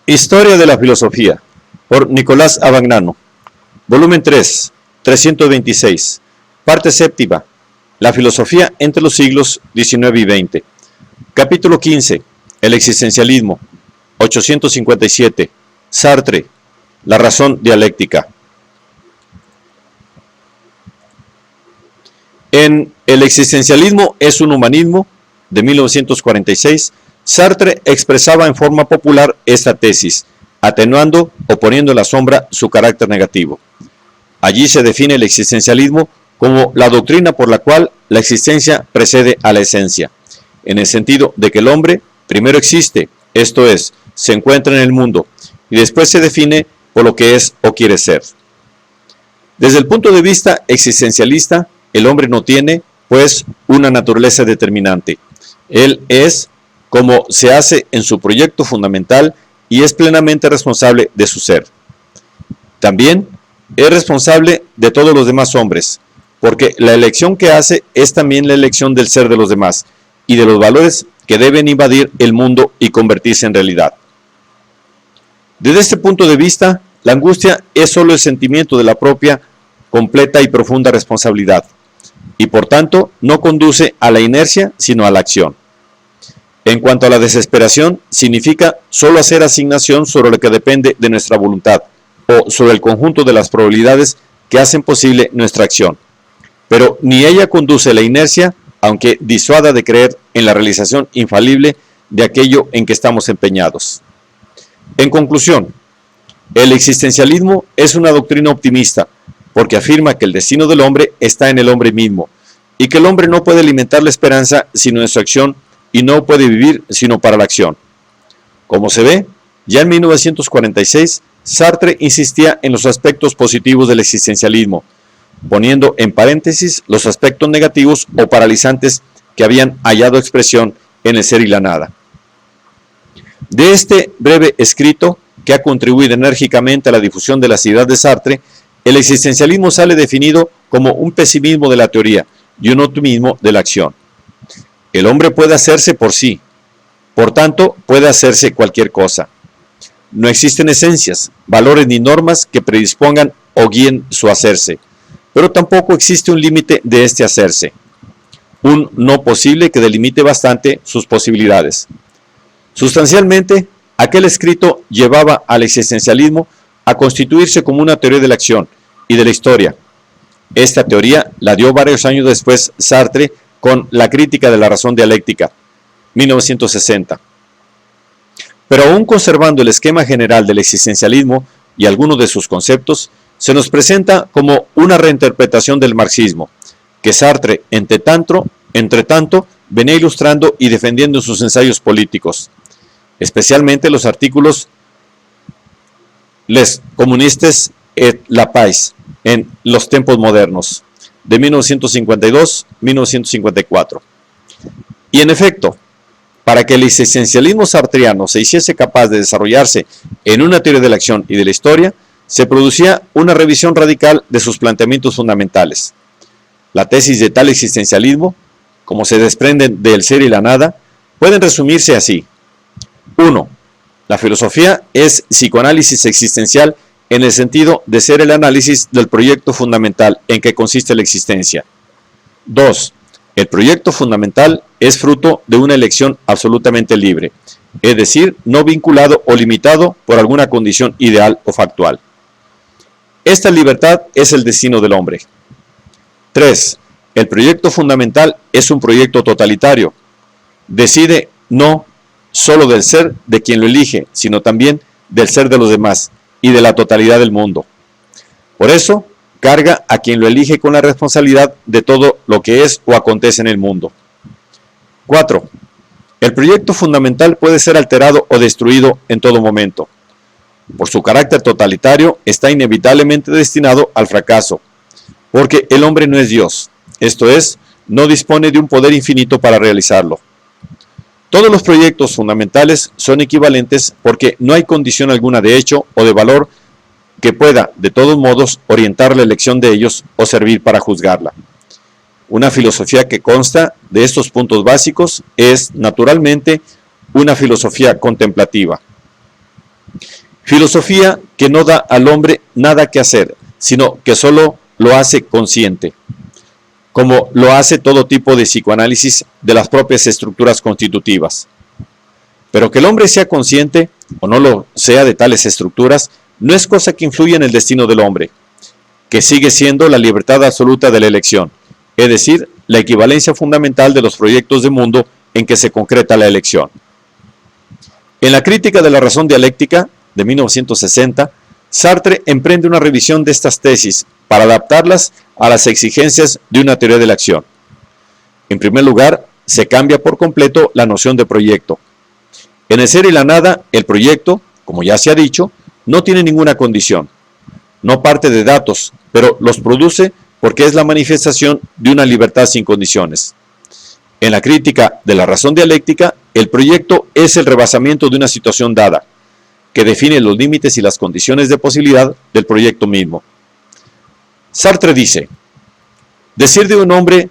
Historia de la filosofía, por Nicolás Abagnano, volumen 3, 326, parte séptima, la filosofía entre los siglos XIX y XX, capítulo 15, el existencialismo, 857, Sartre, la razón dialéctica. En El existencialismo es un humanismo, de 1946, Sartre expresaba en forma popular esta tesis, atenuando o poniendo en la sombra su carácter negativo. Allí se define el existencialismo como la doctrina por la cual la existencia precede a la esencia, en el sentido de que el hombre primero existe, esto es, se encuentra en el mundo, y después se define por lo que es o quiere ser. Desde el punto de vista existencialista, el hombre no tiene, pues, una naturaleza determinante. Él es como se hace en su proyecto fundamental y es plenamente responsable de su ser. También es responsable de todos los demás hombres, porque la elección que hace es también la elección del ser de los demás y de los valores que deben invadir el mundo y convertirse en realidad. Desde este punto de vista, la angustia es solo el sentimiento de la propia, completa y profunda responsabilidad, y por tanto no conduce a la inercia, sino a la acción. En cuanto a la desesperación, significa solo hacer asignación sobre lo que depende de nuestra voluntad, o sobre el conjunto de las probabilidades que hacen posible nuestra acción. Pero ni ella conduce a la inercia, aunque disuada de creer en la realización infalible de aquello en que estamos empeñados. En conclusión, el existencialismo es una doctrina optimista, porque afirma que el destino del hombre está en el hombre mismo, y que el hombre no puede alimentar la esperanza sino en su acción, y no puede vivir sino para la acción. Como se ve, ya en 1946, Sartre insistía en los aspectos positivos del existencialismo, poniendo en paréntesis los aspectos negativos o paralizantes que habían hallado expresión en el ser y la nada. De este breve escrito, que ha contribuido enérgicamente a la difusión de las ideas de Sartre, el existencialismo sale definido como un pesimismo de la teoría y un optimismo de la acción. El hombre puede hacerse por sí, por tanto puede hacerse cualquier cosa. No existen esencias, valores ni normas que predispongan o guíen su hacerse, pero tampoco existe un límite de este hacerse, un no posible que delimite bastante sus posibilidades. Sustancialmente, aquel escrito llevaba al existencialismo a constituirse como una teoría de la acción y de la historia. Esta teoría la dio varios años después Sartre con La crítica de la razón dialéctica, 1960. Pero aún conservando el esquema general del existencialismo y algunos de sus conceptos, se nos presenta como una reinterpretación del marxismo, que Sartre, entre tanto, venía ilustrando y defendiendo en sus ensayos políticos, especialmente los artículos Les comunistes et la paz en Los tiempos modernos, de 1952-1954. Y en efecto, para que el existencialismo sartriano se hiciese capaz de desarrollarse en una teoría de la acción y de la historia, se producía una revisión radical de sus planteamientos fundamentales. La tesis de tal existencialismo, como se desprenden del ser y la nada, pueden resumirse así. 1. La filosofía es psicoanálisis existencial en el sentido de ser el análisis del proyecto fundamental en que consiste la existencia. 2. El proyecto fundamental es fruto de una elección absolutamente libre, es decir, no vinculado o limitado por alguna condición ideal o factual. Esta libertad es el destino del hombre. 3. El proyecto fundamental es un proyecto totalitario. Decide no solo del ser de quien lo elige, sino también del ser de los demás y de la totalidad del mundo. Por eso, carga a quien lo elige con la responsabilidad de todo lo que es o acontece en el mundo. 4. El proyecto fundamental puede ser alterado o destruido en todo momento. Por su carácter totalitario, está inevitablemente destinado al fracaso, porque el hombre no es Dios, esto es, no dispone de un poder infinito para realizarlo. Todos los proyectos fundamentales son equivalentes porque no hay condición alguna de hecho o de valor que pueda, de todos modos, orientar la elección de ellos o servir para juzgarla. Una filosofía que consta de estos puntos básicos es, naturalmente, una filosofía contemplativa. Filosofía que no da al hombre nada que hacer, sino que solo lo hace consciente, como lo hace todo tipo de psicoanálisis de las propias estructuras constitutivas. Pero que el hombre sea consciente o no lo sea de tales estructuras no es cosa que influya en el destino del hombre, que sigue siendo la libertad absoluta de la elección, es decir, la equivalencia fundamental de los proyectos de mundo en que se concreta la elección. En la crítica de la razón dialéctica de 1960, Sartre emprende una revisión de estas tesis para adaptarlas a las exigencias de una teoría de la acción. En primer lugar, se cambia por completo la noción de proyecto. En el ser y la nada, el proyecto, como ya se ha dicho, no tiene ninguna condición. No parte de datos, pero los produce porque es la manifestación de una libertad sin condiciones. En la crítica de la razón dialéctica, el proyecto es el rebasamiento de una situación dada, que define los límites y las condiciones de posibilidad del proyecto mismo. Sartre dice, decir de un hombre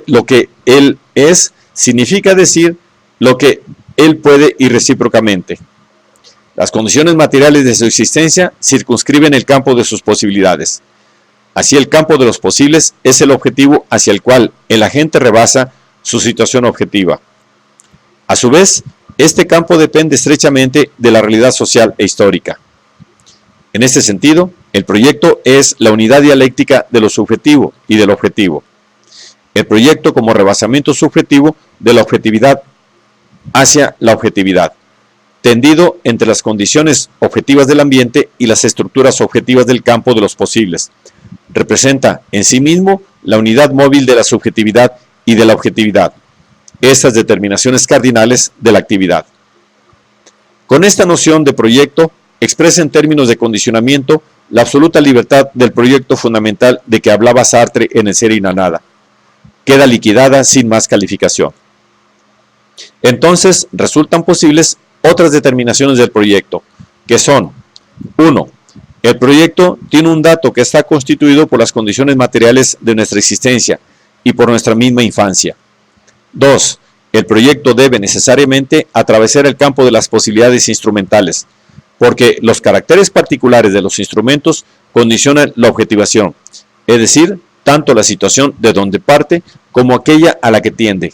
lo que él es, significa decir lo que él puede y recíprocamente. Las condiciones materiales de su existencia circunscriben el campo de sus posibilidades. Así el campo de los posibles es el objetivo hacia el cual el agente rebasa su situación objetiva. A su vez, este campo depende estrechamente de la realidad social e histórica. En este sentido, el proyecto es la unidad dialéctica de lo subjetivo y del objetivo. El proyecto como rebasamiento subjetivo de la objetividad hacia la objetividad, tendido entre las condiciones objetivas del ambiente y las estructuras objetivas del campo de los posibles. Representa en sí mismo la unidad móvil de la subjetividad y de la objetividad, estas determinaciones cardinales de la actividad. Con esta noción de proyecto, expresa en términos de condicionamiento la absoluta libertad del proyecto fundamental de que hablaba Sartre en El ser y la nada. Queda liquidada sin más calificación. Entonces resultan posibles otras determinaciones del proyecto, que son: 1. El proyecto tiene un dato que está constituido por las condiciones materiales de nuestra existencia y por nuestra misma infancia. 2. El proyecto debe necesariamente atravesar el campo de las posibilidades instrumentales, porque los caracteres particulares de los instrumentos condicionan la objetivación, es decir, tanto la situación de donde parte como aquella a la que tiende.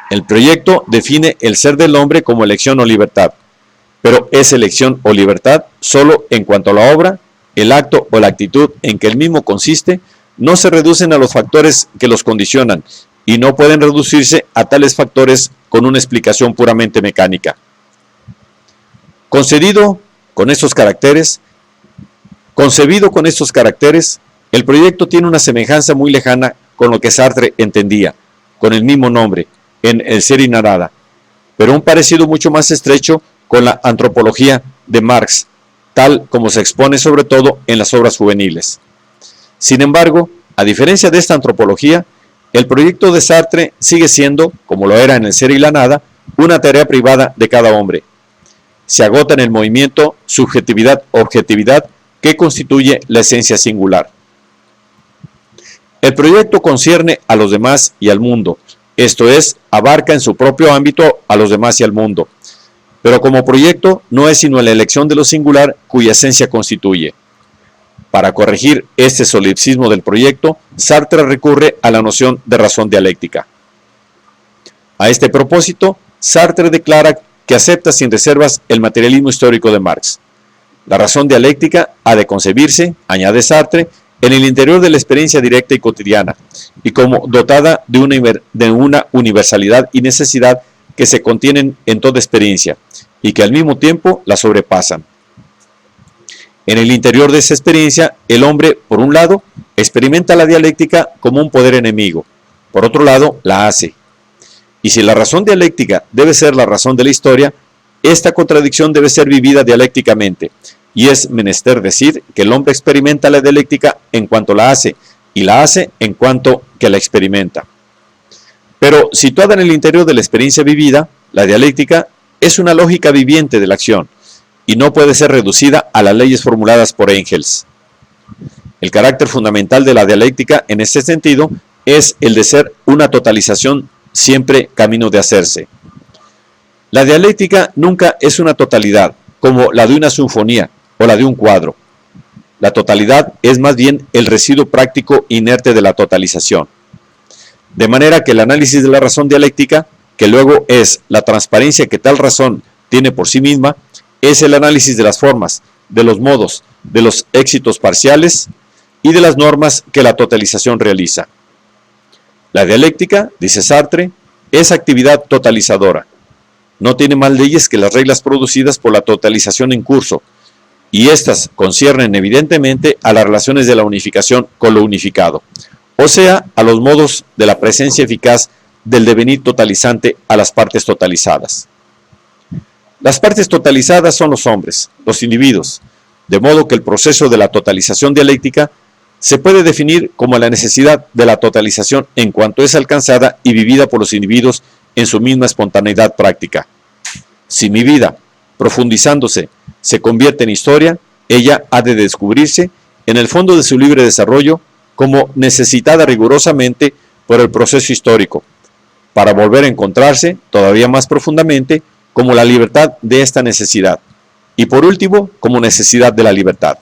El proyecto define el ser del hombre como elección o libertad, pero es elección o libertad solo en cuanto a la obra, el acto o la actitud en que el mismo consiste, no se reducen a los factores que los condicionan y no pueden reducirse a tales factores con una explicación puramente mecánica. Concebido con estos caracteres, el proyecto tiene una semejanza muy lejana con lo que Sartre entendía, con el mismo nombre, en El ser y la nada, pero un parecido mucho más estrecho con la antropología de Marx, tal como se expone sobre todo en las obras juveniles. Sin embargo, a diferencia de esta antropología, el proyecto de Sartre sigue siendo, como lo era en El ser y la nada, una tarea privada de cada hombre. Se agota en el movimiento subjetividad-objetividad que constituye la esencia singular. El proyecto concierne a los demás y al mundo, esto es, abarca en su propio ámbito a los demás y al mundo, pero como proyecto no es sino la elección de lo singular cuya esencia constituye. Para corregir este solipsismo del proyecto, Sartre recurre a la noción de razón dialéctica. A este propósito, Sartre declara que acepta sin reservas el materialismo histórico de Marx. La razón dialéctica ha de concebirse, añade Sartre, en el interior de la experiencia directa y cotidiana, y como dotada de una universalidad y necesidad que se contienen en toda experiencia, y que al mismo tiempo la sobrepasan. En el interior de esa experiencia, el hombre, por un lado, experimenta la dialéctica como un poder enemigo, por otro lado, la hace. Y si la razón dialéctica debe ser la razón de la historia, esta contradicción debe ser vivida dialécticamente, y es menester decir que el hombre experimenta la dialéctica en cuanto la hace, y la hace en cuanto que la experimenta. Pero situada en el interior de la experiencia vivida, la dialéctica es una lógica viviente de la acción, y no puede ser reducida a las leyes formuladas por Engels. El carácter fundamental de la dialéctica en este sentido es el de ser una totalización siempre camino de hacerse. La dialéctica nunca es una totalidad, como la de una sinfonía o la de un cuadro. La totalidad es más bien el residuo práctico inerte de la totalización. De manera que el análisis de la razón dialéctica, que luego es la transparencia que tal razón tiene por sí misma, es el análisis de las formas, de los modos, de los éxitos parciales y de las normas que la totalización realiza. La dialéctica, dice Sartre, es actividad totalizadora. No tiene más leyes que las reglas producidas por la totalización en curso, y éstas conciernen evidentemente a las relaciones de la unificación con lo unificado, o sea, a los modos de la presencia eficaz del devenir totalizante a las partes totalizadas. Las partes totalizadas son los hombres, los individuos, de modo que el proceso de la totalización dialéctica se puede definir como la necesidad de la totalización en cuanto es alcanzada y vivida por los individuos en su misma espontaneidad práctica. Si mi vida, profundizándose, se convierte en historia, ella ha de descubrirse, en el fondo de su libre desarrollo, como necesitada rigurosamente por el proceso histórico, para volver a encontrarse todavía más profundamente como la libertad de esta necesidad, y por último, como necesidad de la libertad.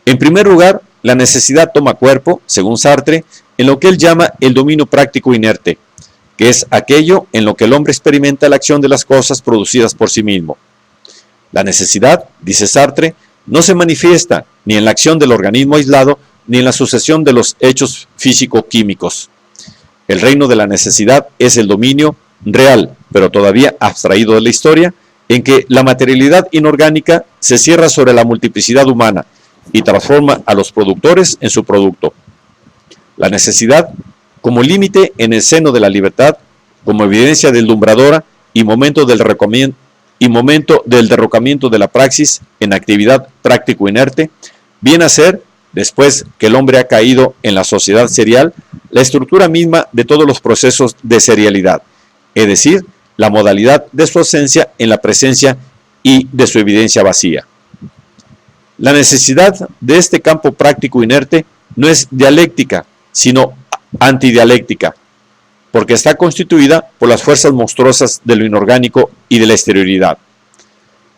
En primer lugar, la necesidad toma cuerpo, según Sartre, en lo que él llama el dominio práctico inerte, que es aquello en lo que el hombre experimenta la acción de las cosas producidas por sí mismo. La necesidad, dice Sartre, no se manifiesta ni en la acción del organismo aislado, ni en la sucesión de los hechos físico-químicos. El reino de la necesidad es el dominio real, pero todavía abstraído de la historia, en que la materialidad inorgánica se cierra sobre la multiplicidad humana y transforma a los productores en su producto. La necesidad, como límite en el seno de la libertad, como evidencia deslumbradora y momento del derrocamiento de la praxis en actividad práctico inerte, viene a ser, después que el hombre ha caído en la sociedad serial, la estructura misma de todos los procesos de serialidad, es decir, la modalidad de su esencia en la presencia y de su evidencia vacía. La necesidad de este campo práctico inerte no es dialéctica, sino antidialéctica, porque está constituida por las fuerzas monstruosas de lo inorgánico y de la exterioridad.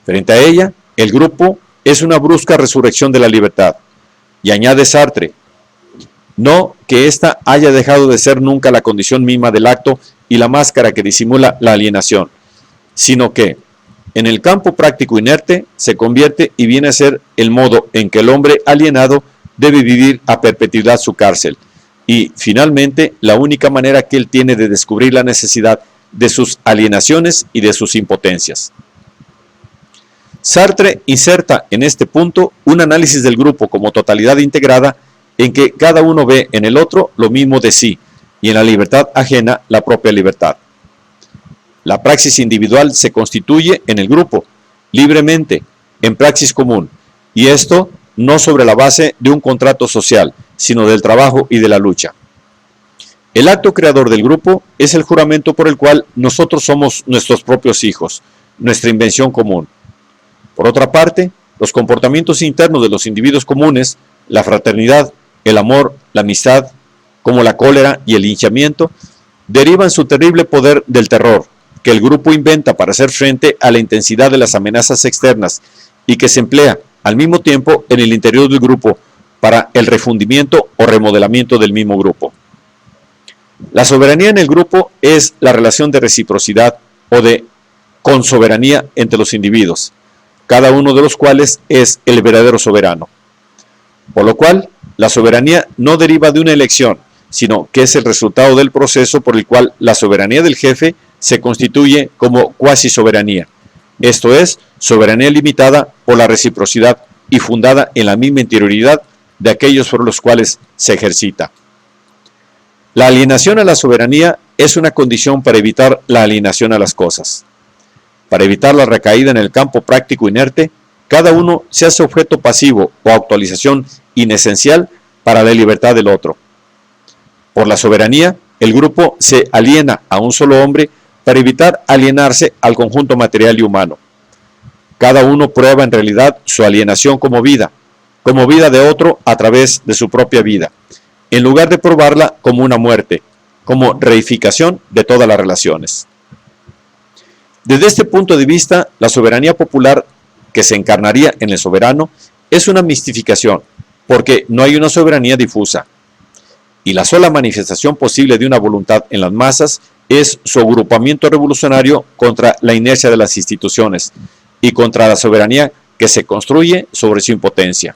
Frente a ella, el grupo es una brusca resurrección de la libertad, y añade Sartre, no que ésta haya dejado de ser nunca la condición misma del acto y la máscara que disimula la alienación, sino que, en el campo práctico inerte, se convierte y viene a ser el modo en que el hombre alienado debe vivir a perpetuidad su cárcel, y, finalmente, la única manera que él tiene de descubrir la necesidad de sus alienaciones y de sus impotencias. Sartre inserta en este punto un análisis del grupo como totalidad integrada en que cada uno ve en el otro lo mismo de sí y en la libertad ajena la propia libertad. La praxis individual se constituye en el grupo, libremente, en praxis común, y esto no sobre la base de un contrato social, sino del trabajo y de la lucha. El acto creador del grupo es el juramento por el cual nosotros somos nuestros propios hijos, nuestra invención común. Por otra parte, los comportamientos internos de los individuos comunes, la fraternidad, el amor, la amistad, como la cólera y el linchamiento, derivan su terrible poder del terror, que el grupo inventa para hacer frente a la intensidad de las amenazas externas y que se emplea al mismo tiempo en el interior del grupo para el refundimiento o remodelamiento del mismo grupo. La soberanía en el grupo es la relación de reciprocidad o de consoberanía entre los individuos, cada uno de los cuales es el verdadero soberano. Por lo cual, la soberanía no deriva de una elección, sino que es el resultado del proceso por el cual la soberanía del jefe se constituye como cuasi soberanía, esto es, soberanía limitada por la reciprocidad y fundada en la misma interioridad de aquellos por los cuales se ejercita. La alienación a la soberanía es una condición para evitar la alienación a las cosas. Para evitar la recaída en el campo práctico inerte, cada uno se hace objeto pasivo o actualización inesencial para la libertad del otro. Por la soberanía, el grupo se aliena a un solo hombre para evitar alienarse al conjunto material y humano. Cada uno prueba en realidad su alienación como vida de otro a través de su propia vida, en lugar de probarla como una muerte, como reificación de todas las relaciones. Desde este punto de vista, la soberanía popular que se encarnaría en el soberano es una mistificación, porque no hay una soberanía difusa, y la sola manifestación posible de una voluntad en las masas es su agrupamiento revolucionario contra la inercia de las instituciones y contra la soberanía que se construye sobre su impotencia.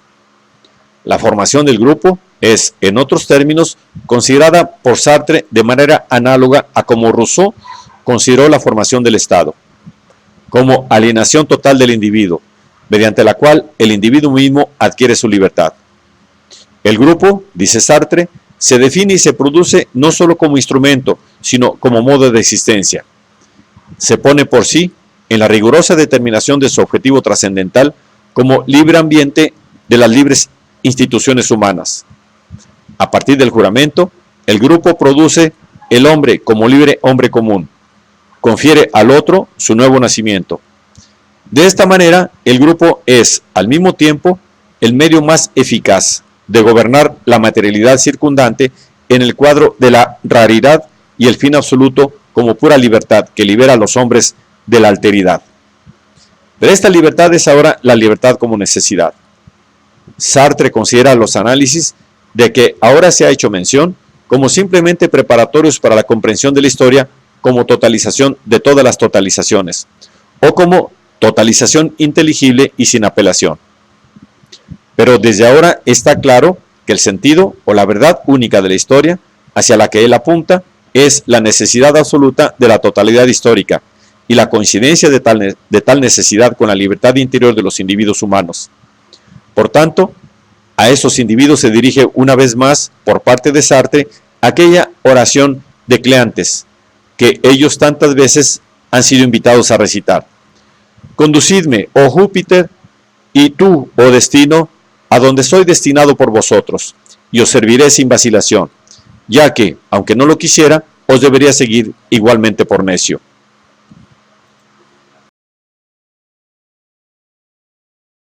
La formación del grupo es, en otros términos, considerada por Sartre de manera análoga a como Rousseau consideró la formación del Estado, como alienación total del individuo, mediante la cual el individuo mismo adquiere su libertad. El grupo, dice Sartre, se define y se produce no solo como instrumento, sino como modo de existencia. Se pone por sí, en la rigurosa determinación de su objetivo trascendental, como libre ambiente de las libres instituciones humanas. A partir del juramento, el grupo produce el hombre como libre hombre común, confiere al otro su nuevo nacimiento. De esta manera, el grupo es, al mismo tiempo, el medio más eficaz de gobernar la materialidad circundante en el cuadro de la raridad y el fin absoluto como pura libertad que libera a los hombres de la alteridad. Pero esta libertad es ahora la libertad como necesidad. Sartre considera los análisis de que ahora se ha hecho mención como simplemente preparatorios para la comprensión de la historia como totalización de todas las totalizaciones, o como totalización inteligible y sin apelación. Pero desde ahora está claro que el sentido o la verdad única de la historia, hacia la que él apunta, es la necesidad absoluta de la totalidad histórica y la coincidencia de tal necesidad con la libertad interior de los individuos humanos. Por tanto, a esos individuos se dirige una vez más, por parte de Sartre, aquella oración de Cleantes, que ellos tantas veces han sido invitados a recitar. Conducidme, oh Júpiter, y tú, oh destino, a donde soy destinado por vosotros, y os serviré sin vacilación, ya que, aunque no lo quisiera, os debería seguir igualmente por necio.